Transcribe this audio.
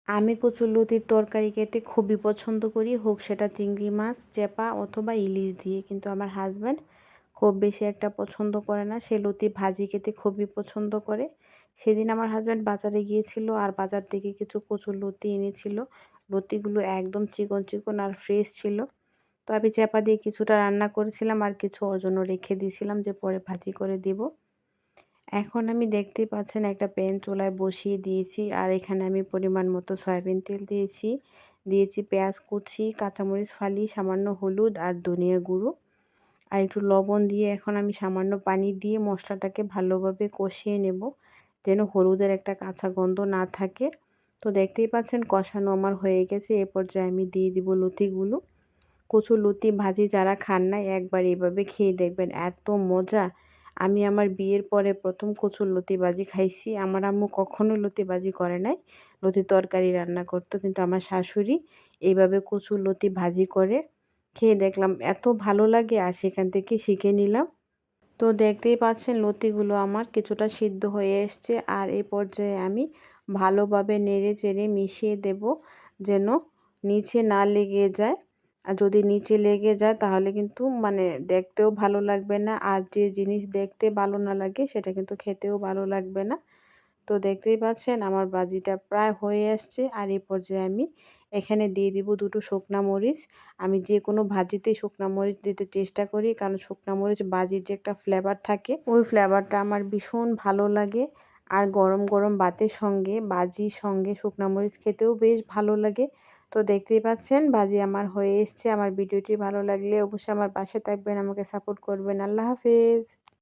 আমি কচুরলতির তরকারি খেতে খুবই পছন্দ করি, হোক সেটা চিংড়ি মাছ, চেপা অথবা ইলিশ দিয়ে। কিন্তু আমার হাজব্যান্ড খুব বেশি একটা পছন্দ করে না, সে লতি ভাজি খেতে খুবই পছন্দ করে। সেদিন আমার হাজব্যান্ড বাজারে গিয়েছিল আর বাজার থেকে কিছু কচুরলতি এনেছিল। লতিগুলো একদম চিকন চিকন আর ফ্রেশ ছিল। তো আমি চেপা দিয়ে কিছুটা রান্না করেছিলাম আর কিছু ওর জন্য রেখে দিয়েছিলাম যে পরে ভাজি করে দিব। এখন আমি দেখতেই পাচ্ছেন একটা প্যান চুলায় বসিয়ে দিয়েছি আর এখানে আমি পরিমাণ মতো সয়াবিন তেল দিয়েছি পেঁয়াজ কুচি, কাঁচামরিচ ফালি, সামান্য হলুদ আর ধনিয়া গুঁড়ো আর একটু লবণ দিয়ে এখন আমি সামান্য পানি দিয়ে মশলাটাকে ভালোভাবে কষিয়ে নেব, যেন হলুদের একটা কাঁচা গন্ধ না থাকে। তো দেখতেই পাচ্ছেন কষানো আমার হয়ে গেছে। এ পর্যায়ে আমি দিয়ে দিব লতিগুলো। কচুর লতি ভাজি যারা খান নাই একবার এভাবে খেয়ে দেখবেন, এত মজা। আমি আমার বিয়ের পরে প্রথম কচুর লতি ভাজি খাইছি। আমার আম্মু কখনো লতি ভাজি করে নাই, লতি তরকারি রান্না করতো, কিন্তু আমার শাশুড়ি এইভাবে কচুর লতি ভাজি করে খেয়ে দেখলাম এত ভালো লাগে আর সেখান থেকে শিখে নিলাম। তো দেখতেই পাচ্ছেন লতিগুলো আমার কিছুটা সিদ্ধ হয়ে এসছে আর এই পর্যায়ে আমি ভালোভাবে নেড়ে চেড়ে মিশিয়ে দেব, যেন নিচে না লেগে যায়। আর যদি নিচে লেগে যায় তাহলে কিন্তু মানে দেখতেও ভালো লাগবে না, আর যে জিনিস দেখতে ভালো না লাগে সেটা কিন্তু খেতেও ভালো লাগবে না। তো দেখতেই পাচ্ছেন আমার ভাজিটা প্রায় হয়ে আসছে আর এই পর্যায়ে আমি এখানে দিয়ে দিব দুটো শুকনা মরিচ। আমি যে কোনো ভাজিতেই শুকনা মরিচ দিতে চেষ্টা করি, কারণ শুকনা মরিচ ভাজির যে একটা ফ্লেভার থাকে ওই ফ্লেভারটা আমার ভীষণ ভালো লাগে। আর গরম গরম ভাতের সঙ্গে ভাজির সঙ্গে শুকনা মরিচ খেতেও বেশ ভালো লাগে। তো দেখতেই পাচ্ছেন ভাজি আমার হয়ে এসছে। আমার ভিডিওটি ভালো লাগলে অবশ্যই আমার পাশে থাকবেন, আমাকে সাপোর্ট করবেন। আল্লাহ হাফেজ।